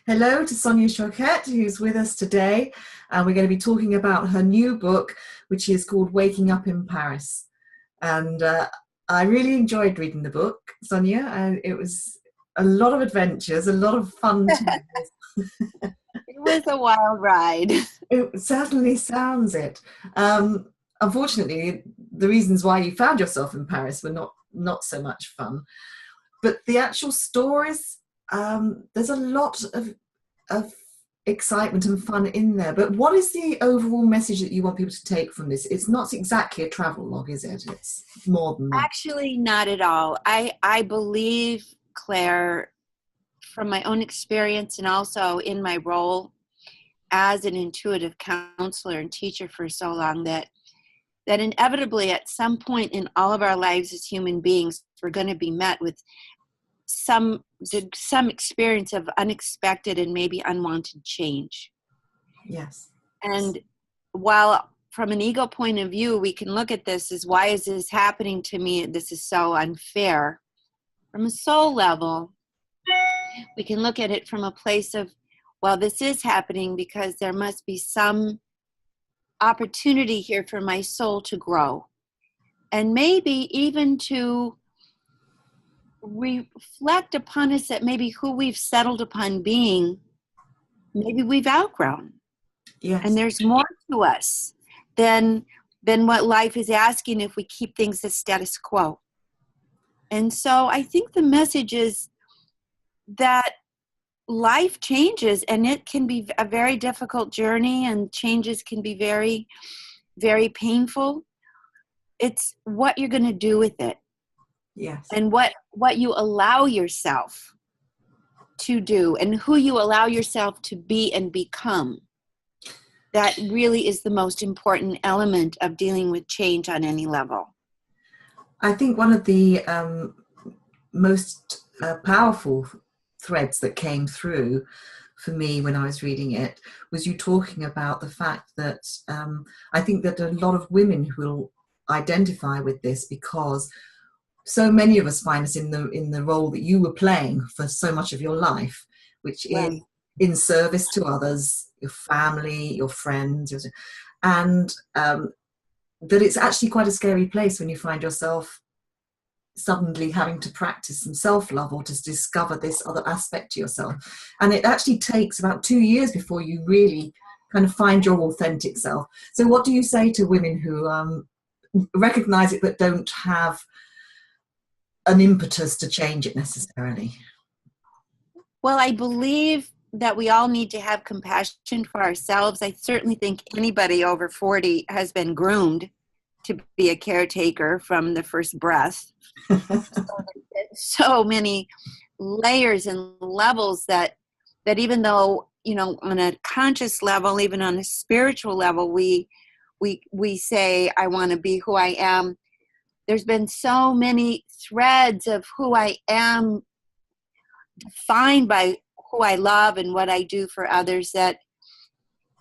Hello to Sonia Choquette, who's with us today. And we're going to be talking about her new book, which is called Waking Up in Paris. And I really enjoyed reading the book, Sonia. And it was a lot of adventures, a lot of fun to read. It was a wild ride. It certainly sounds it. Unfortunately, the reasons why you found yourself in Paris were not so much fun. But the actual stories, there's a lot of excitement and fun in there. But what is the overall message that you want people to take from this? It's not exactly a travel log, is it? It's more than that. Actually, not at all. I believe, Claire, from my own experience and also in my role as an intuitive counselor and teacher for so long, that inevitably at some point in all of our lives as human beings, we're going to be met with some experience of unexpected and maybe unwanted change. Yes. And while from an ego point of view, we can look at this as, why is this happening to me? This is so unfair. From a soul level, we can look at it from a place of, well, this is happening because there must be some opportunity here for my soul to grow. And maybe even to reflect upon us that maybe who we've settled upon being, maybe we've outgrown. Yes. And there's more to us than what life is asking if we keep things the status quo. And so I think the message is that life changes, and it can be a very difficult journey, and changes can be very, very painful. It's what you're going to do with it. Yes. And what you allow yourself to do, and who you allow yourself to be and become. That really is the most important element of dealing with change on any level. I think one of the most powerful threads that came through for me when I was reading it was you talking about the fact that I think that a lot of women will identify with this, because so many of us find us in the role that you were playing for so much of your life, which is in service to others, your family, your friends, and that it's actually quite a scary place when you find yourself suddenly having to practice some self-love or to discover this other aspect to yourself. And it actually takes about 2 years before you really kind of find your authentic self. So what do you say to women who recognize it but don't have an impetus to change it necessarily? Well, I believe that we all need to have compassion for ourselves. I certainly think anybody over 40 has been groomed to be a caretaker from the first breath. So many layers and levels that even though, on a conscious level, even on a spiritual level, we say, I want to be who I am. There's been so many threads of who I am defined by who I love and what I do for others, that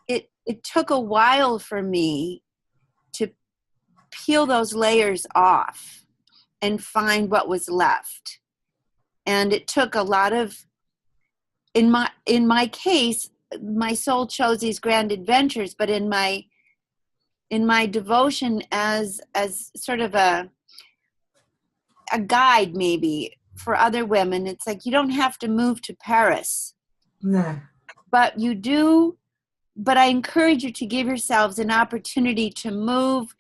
it took a while for me to peel those layers off and find what was left. And it took a lot of, in my case, my soul chose these grand adventures, but in my devotion as sort of a guide maybe for other women, it's like, you don't have to move to Paris. No. But you do, but I encourage you to give yourselves an opportunity to move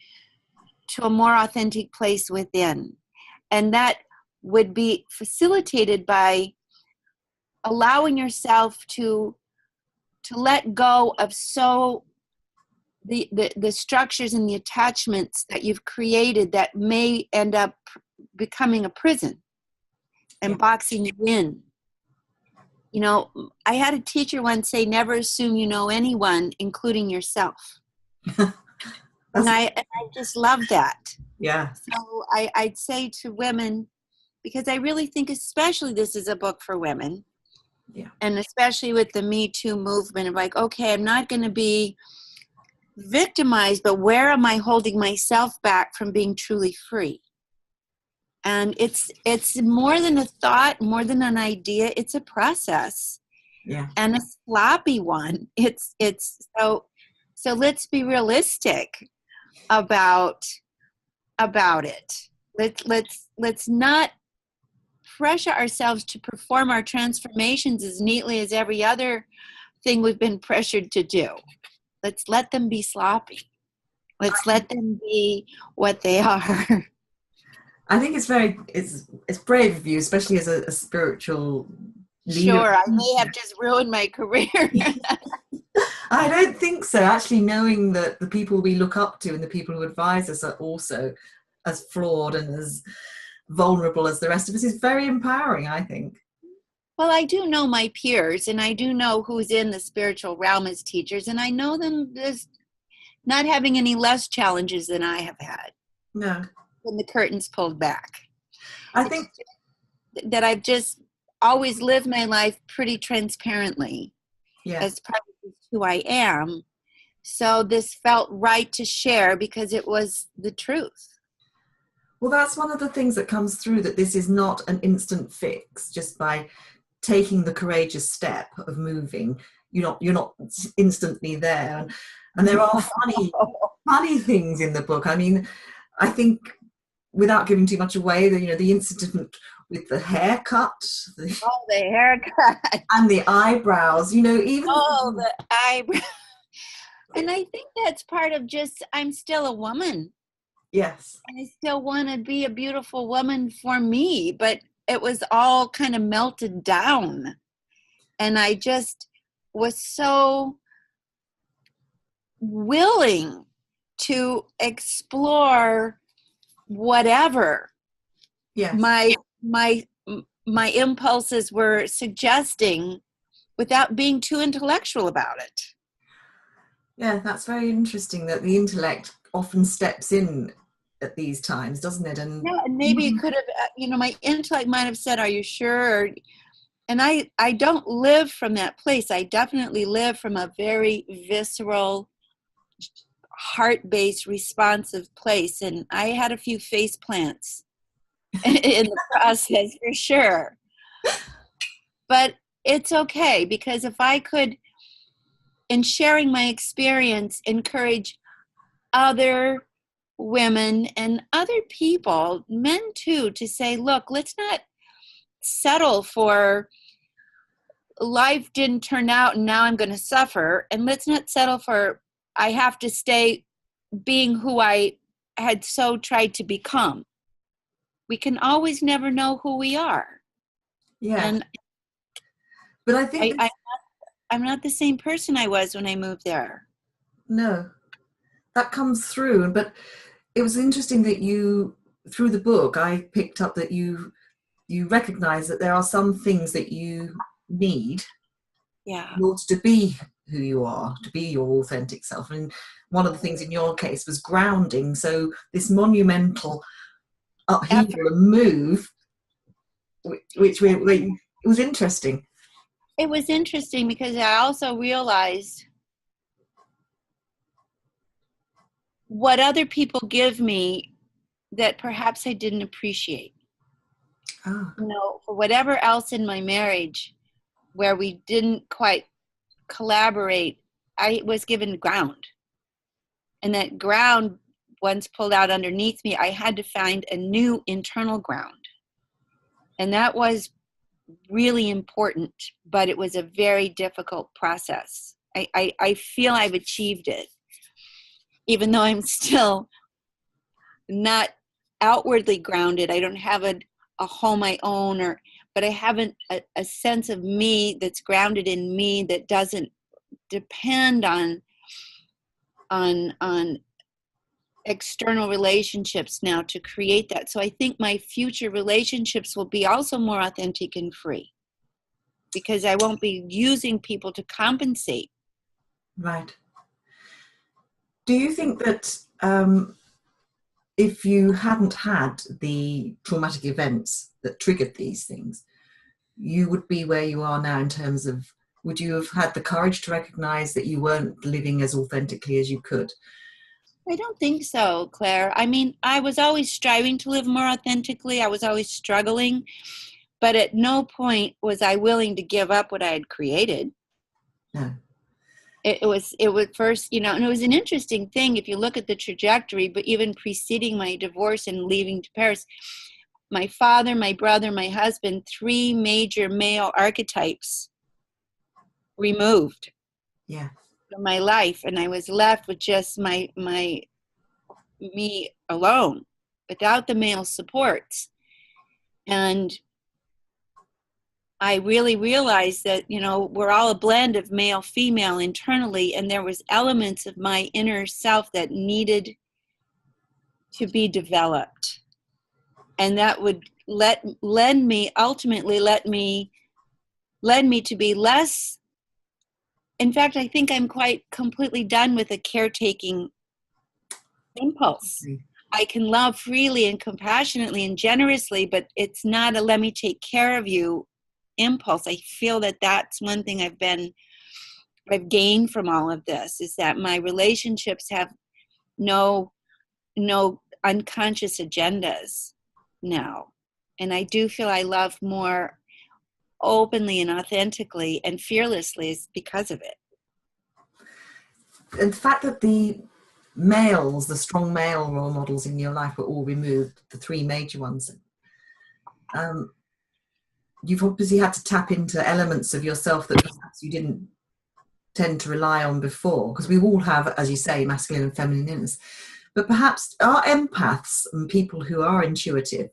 to a more authentic place within. And that would be facilitated by allowing yourself to let go of the structures and the attachments that you've created that may end up becoming a prison and boxing you in. I had a teacher once say, never assume you know anyone, including yourself. And I just love that. Yeah. So I'd say to women, because I really think especially this is a book for women, and especially with the Me Too movement of like, okay, I'm not going to be victimized, but where am I holding myself back from being truly free? And it's more than a thought, more than an idea. It's a process. Yeah. and a sloppy one. It's so let's be realistic about it. Let's not pressure ourselves to perform our transformations as neatly as every other thing we've been pressured to do. Let's let them be sloppy. Let's let them be what they are. I think it's brave of you, especially as a spiritual leader. Sure, I may have just ruined my career. I don't think so. Actually, knowing that the people we look up to and the people who advise us are also as flawed and as vulnerable as the rest of us is very empowering, I think. Well, I do know my peers, and I do know who's in the spiritual realm as teachers, and I know them as not having any less challenges than I have had. No. When the curtain's pulled back. I think that I've just always lived my life pretty transparently, yeah. as part of who I am. So this felt right to share because it was the truth. Well, that's one of the things that comes through, that this is not an instant fix. Just by taking the courageous step of moving, you're not instantly there. And there are funny things in the book. I mean, I think, without giving too much away, the incident with the haircut, the haircut, and the eyebrows. Even the eyebrows. And I think that's part of just, I'm still a woman. Yes. And I still want to be a beautiful woman for me, but it was all kind of melted down. And I just was so willing to explore whatever yes. my impulses were suggesting without being too intellectual about it. Yeah, that's very interesting that the intellect often steps in at these times, doesn't it? And yeah, and maybe it could have, my intellect might have said, are you sure? And I don't live from that place. I definitely live from a very visceral, heart-based, responsive place. And I had a few face plants in the process, for sure. But it's okay, because if I could, in sharing my experience, encourage other women and other people, men too, to say, look, let's not settle for life didn't turn out and now I'm going to suffer. And let's not settle for I have to stay being who I had so tried to become. We can always never know who we are. Yeah. And but I think I'm not the same person I was when I moved there. No, that comes through. But it was interesting that you, through the book, I picked up that you recognize that there are some things that you need in order to be who you are, to be your authentic self. And one of the things in your case was grounding. So this monumental upheaval and move, which it was interesting. It was interesting because I also realized what other people give me that perhaps I didn't appreciate. Oh. For whatever else in my marriage where we didn't quite collaborate, I was given ground. And that ground, once pulled out underneath me, I had to find a new internal ground. And that was really important, but it was a very difficult process. I feel I've achieved it, even though I'm still not outwardly grounded. I don't have a home I own, but I have a sense of me that's grounded in me, that doesn't depend on external relationships now to create that. So I think my future relationships will be also more authentic and free, because I won't be using people to compensate. Right. Do you think that if you hadn't had the traumatic events that triggered these things, you would be where you are now in terms of, would you have had the courage to recognize that you weren't living as authentically as you could? I don't think so, Claire. I mean, I was always striving to live more authentically. I was always struggling. but at no point was I willing to give up what I had created. No. It was first, and it was an interesting thing if you look at the trajectory, but even preceding my divorce and leaving to Paris, my father, my brother, my husband, 3 major male archetypes removed Yeah. from my life. And I was left with just me alone without the male supports. And I really realized that, we're all a blend of male, female internally, and there was elements of my inner self that needed to be developed. And that would led me to be less. In fact, I think I'm quite completely done with a caretaking impulse. I can love freely and compassionately and generously, but it's not a let me take care of you impulse. I feel that that's one thing I've gained from all of this, is that my relationships have no unconscious agendas now. And I do feel I love more openly and authentically and fearlessly because of it. And the fact that the strong male role models in your life were all removed, the 3 major ones, you've obviously had to tap into elements of yourself that perhaps you didn't tend to rely on before, because we all have, as you say, masculine and feminine inners. But perhaps our empaths and people who are intuitive,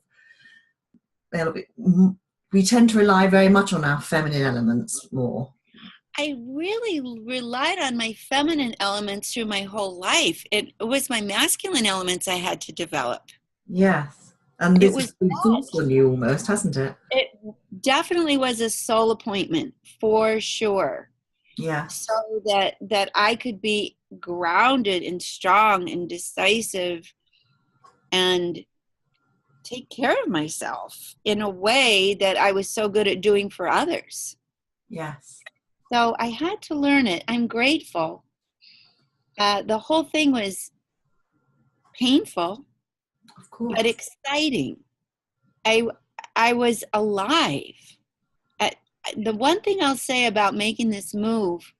we tend to rely very much on our feminine elements more. I really relied on my feminine elements through my whole life. It was my masculine elements I had to develop. Yes. And this has been forced on you almost, hasn't it? It definitely was a soul appointment, for sure. Yeah. So that I could be grounded and strong and decisive and take care of myself in a way that I was so good at doing for others. Yes. So I had to learn it. I'm grateful. The whole thing was painful, of course, but exciting. I was alive. The one thing I'll say about making this move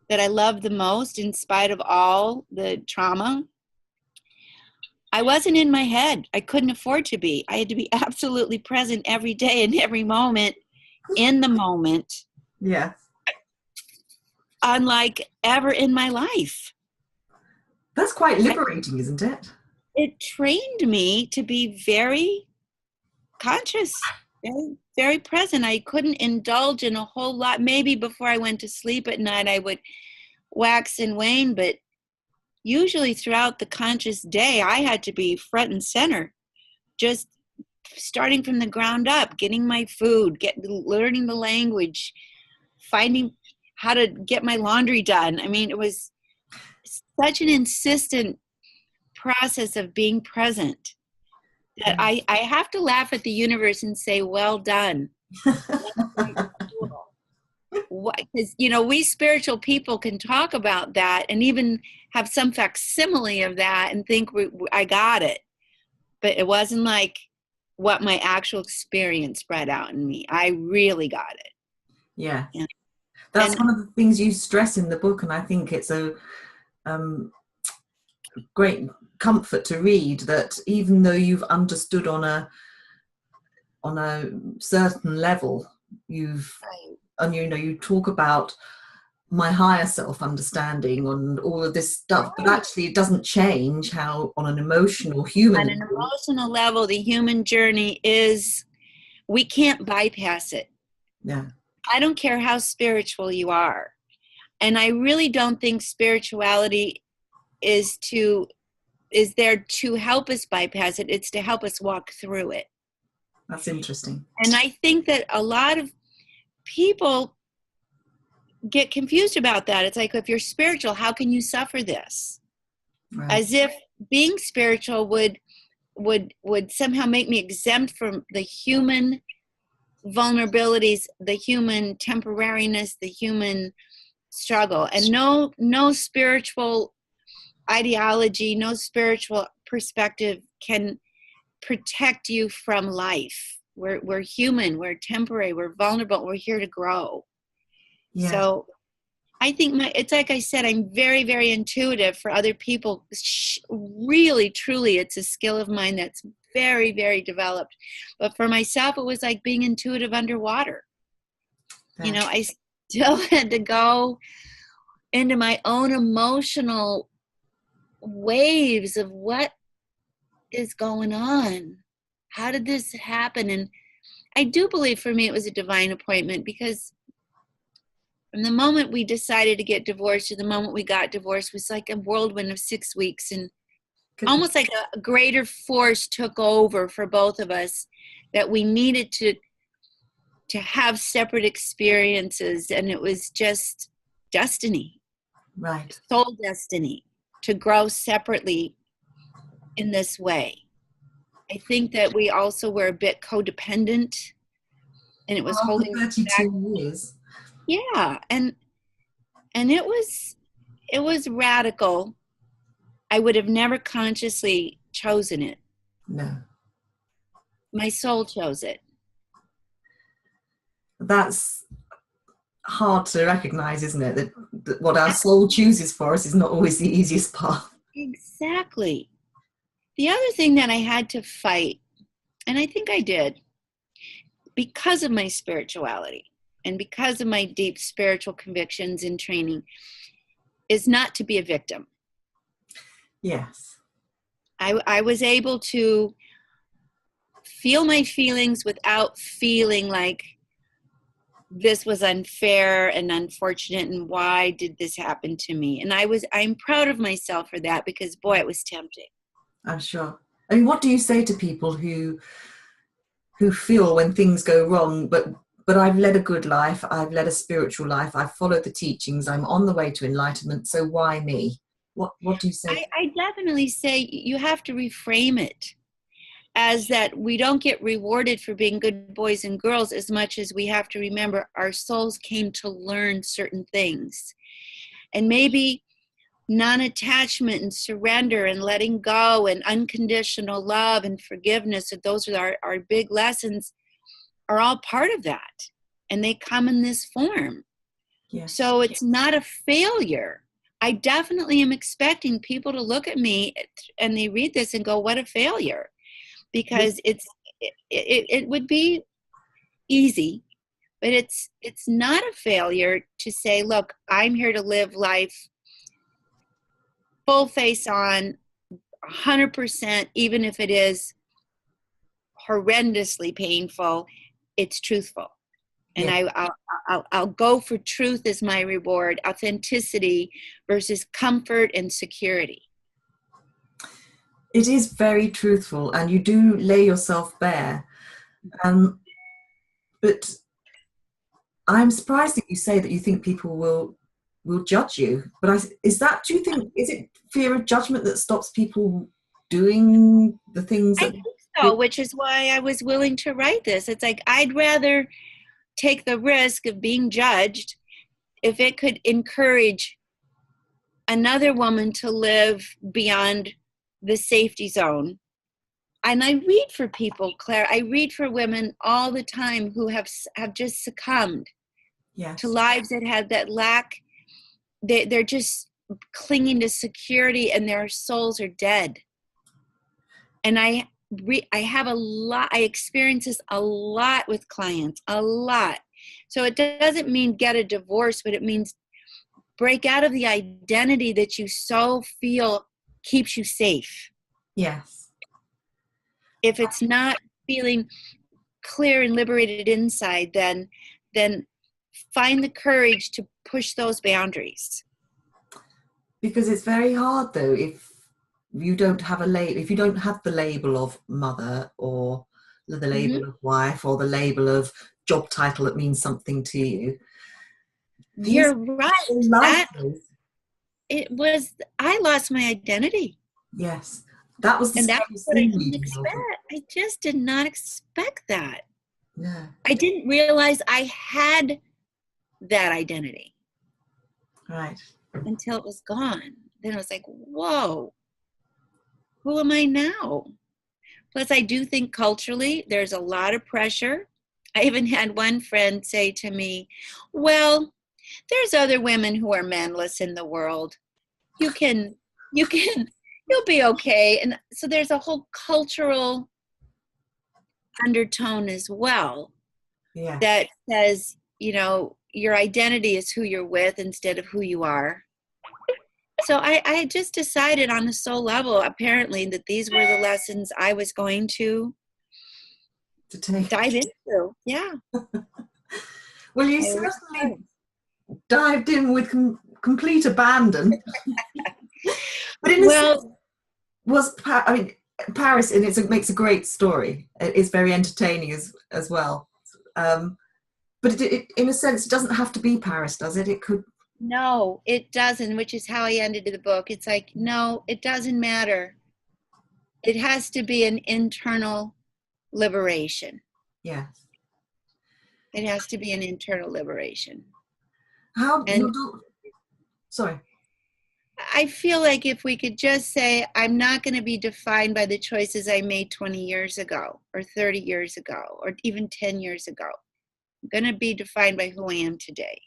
that I love the most, in spite of all the trauma, I wasn't in my head. I couldn't afford to be. I had to be absolutely present every day and every moment, in the moment. Yeah. Unlike ever in my life. That's quite liberating, isn't it? It trained me to be very conscious, very, very present. I couldn't indulge in a whole lot. Maybe before I went to sleep at night, I would wax and wane, but usually throughout the conscious day, I had to be front and center, just starting from the ground up, getting my food, learning the language, finding how to get my laundry done. I mean, it was such an insistent process of being present that I have to laugh at the universe and say, well done. Because, we spiritual people can talk about that and even have some facsimile of that and think I got it. But it wasn't like what my actual experience brought out in me. I really got it. Yeah. That's one of the things you stress in the book, and I think it's a great comfort to read, that even though you've understood on a certain level, you talk about my higher self understanding on all of this stuff, but actually it doesn't change how on an emotional emotional level, the human journey is, we can't bypass it. Yeah. I don't care how spiritual you are. And I really don't think spirituality is there to help us bypass it. It's to help us walk through it. That's interesting. And I think that a lot of people get confused about that. It's like, if you're spiritual, how can you suffer this? Right. As if being spiritual would somehow make me exempt from the human vulnerabilities, the human temporariness, the human struggle. And no spiritual ideology, no spiritual perspective can protect you from life. We're human, we're temporary, we're vulnerable, we're here to grow. Yeah. So I think it's like I said, I'm very, very intuitive. For other people, really, truly, it's a skill of mine that's very, very developed. But for myself, it was like being intuitive underwater. You know, I still had to go into my own emotional waves of what is going on. How did this happen? And I do believe for me it was a divine appointment, because from the moment we decided to get divorced to the moment we got divorced was like a whirlwind of 6 weeks, and almost like a greater force took over for both of us, that we needed to have separate experiences, and it was just destiny, right, soul destiny, to grow separately in this way. I think that we also were a bit codependent, and it was holding 32 back. years. Yeah, and it was radical. I would have never consciously chosen it. No. My soul chose it. That's hard to recognize, isn't it? That what our soul chooses for us is not always the easiest path. Exactly. The other thing that I had to fight, and I think I did, because of my spirituality and because of my deep spiritual convictions and training, is not to be a victim. Yes. I was able to feel my feelings without feeling like this was unfair and unfortunate, and why did this happen to me? And I'm proud of myself for that, because boy, it was tempting. I'm sure. I mean, what do you say to people who feel when things go wrong, but I've led a good life, I've led a spiritual life, I've followed the teachings, I'm on the way to enlightenment, so why me? What do you say? I definitely say you have to reframe it as that we don't get rewarded for being good boys and girls, as much as we have to remember our souls came to learn certain things. And maybe non-attachment and surrender and letting go and unconditional love and forgiveness, that those are our big lessons, are all part of that. And they come in this form. Yes. So it's not a failure. I definitely am expecting people to look at me and they read this and go, what a failure. Because it would be easy, but it's not a failure to say, look, I'm here to live life full face on, 100%, even if it is horrendously painful, it's truthful. And Yeah. I'll go for truth as my reward, authenticity versus comfort and security. It is very truthful, and you do lay yourself bare. But I'm surprised that you say that you think people will judge you. But do you think, is it fear of judgment that stops people doing the things I that... think so, which is why I was willing to write this. It's like, I'd rather take the risk of being judged if it could encourage another woman to live beyond the safety zone. And I read for people, Claire, I read for women all the time who have just succumbed Yes. to lives that have that lack. They're just clinging to security and their souls are dead. And I have a lot, I experience this a lot with clients, a lot. So it doesn't mean get a divorce, but it means break out of the identity that you so feel keeps you safe. Yes. If it's not feeling clear and liberated inside, then find the courage to push those boundaries. Because it's very hard, though, if you don't have if you don't have the label of mother, or the label of wife, or the label of job title that means something to you. You're right. I lost my identity. Yes. That was the And that's scariest what I thing. didn't expect. I just did not expect that. Yeah. I didn't realize I had that identity. Right. Until it was gone. Then I was like, whoa, who am I now? Plus, I do think culturally there's a lot of pressure. I even had one friend say to me, well, there's other women who are manless in the world. You can, you'll be okay. And so there's a whole cultural undertone as well Yeah. that says, your identity is who you're with instead of who you are. So I just decided on the soul level, apparently, that these were the lessons I was going to dive into. Yeah. Well, you certainly dived in with complete abandon. But in a sense, Paris, and it makes a great story. It's very entertaining as well. But in a sense, it doesn't have to be Paris, does it? It could. No, it doesn't, which is how I ended the book. It's like, no, it doesn't matter. It has to be an internal liberation. Yeah. It has to be an internal liberation. Sorry. I feel like if we could just say, I'm not going to be defined by the choices I made 20 years ago or 30 years ago or even 10 years ago. I'm going to be defined by who I am today.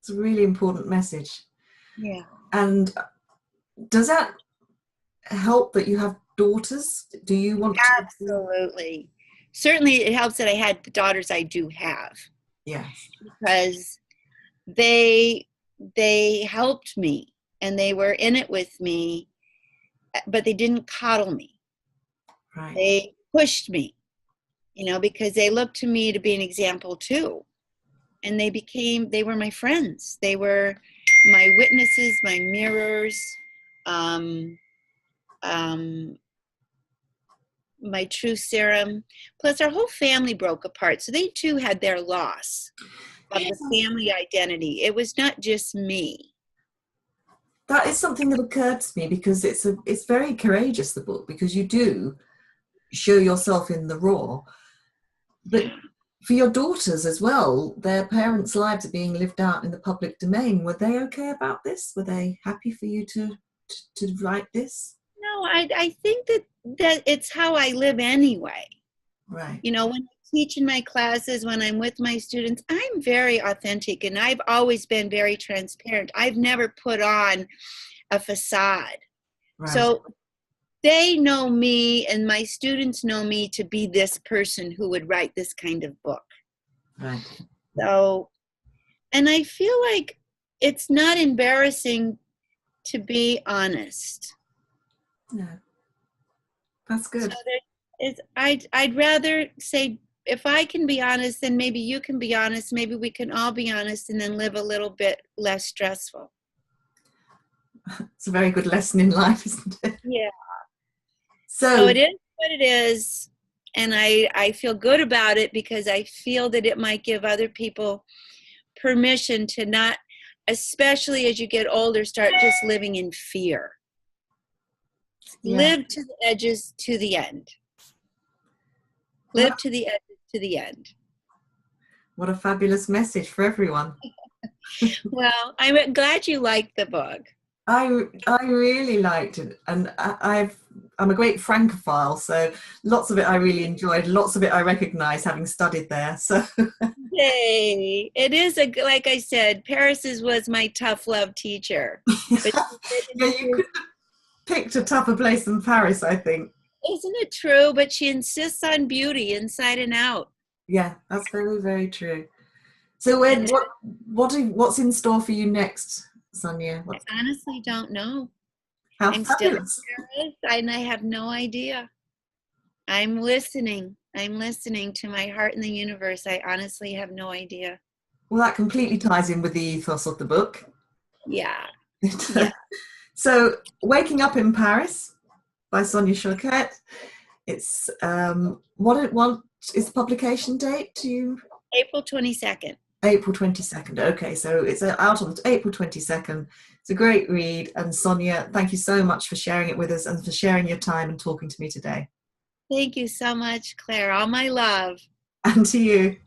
It's a really important message. Yeah. And does that help that you have daughters? Do you want to? Absolutely. Certainly it helps that I had the daughters I do have. Yes. Because they helped me and they were in it with me, but they didn't coddle me. Right. They pushed me, because they looked to me to be an example too. And they were my friends. They were my witnesses, my mirrors, my true serum. Plus our whole family broke apart. So they too had their loss of the family identity. It was not just me. That is something that occurred to me because it's very courageous, the book, because you do show yourself in the raw. But for your daughters as well, their parents' lives are being lived out in the public domain. Were they okay about this? Were they happy for you to write this? No, I think that it's how I live anyway. Right. When I teach in my classes, when I'm with my students, I'm very authentic and I've always been very transparent. I've never put on a facade. Right. So they know me and my students know me to be this person who would write this kind of book. Right. So, and I feel like it's not embarrassing to be honest. No. That's good. So I'd rather say, if I can be honest, then maybe you can be honest. Maybe we can all be honest and then live a little bit less stressful. It's a very good lesson in life, isn't it? Yeah. So it is what it is. And I feel good about it because I feel that it might give other people permission to not, especially as you get older, start just living in fear. Yeah. Live to the edges to the end. Live to the edges to the end. What a fabulous message for everyone. Well, I'm glad you liked the book. I really liked it, and I'm a great Francophile, so lots of it I really enjoyed. Lots of it I recognise, having studied there. So, hey, it is like I said, Paris was my tough love teacher. But yeah, you could have picked a tougher place than Paris, I think. Isn't it true? But she insists on beauty inside and out. Yeah, that's very, very true. So, what's in store for you next, Sonia? I honestly don't know. I'm fabulous. Still in Paris, and I have no idea. I'm listening to my heart and the universe. I honestly have no idea. Well, that completely ties in with the ethos of the book. Yeah. Yeah. So, Waking Up in Paris by Sonia Choquette. It's what is the publication date? April 22nd. April 22nd. Okay, so it's out on April 22nd. It's a great read. And Sonia, thank you so much for sharing it with us and for sharing your time and talking to me today. Thank you so much, Claire. All my love. And to you.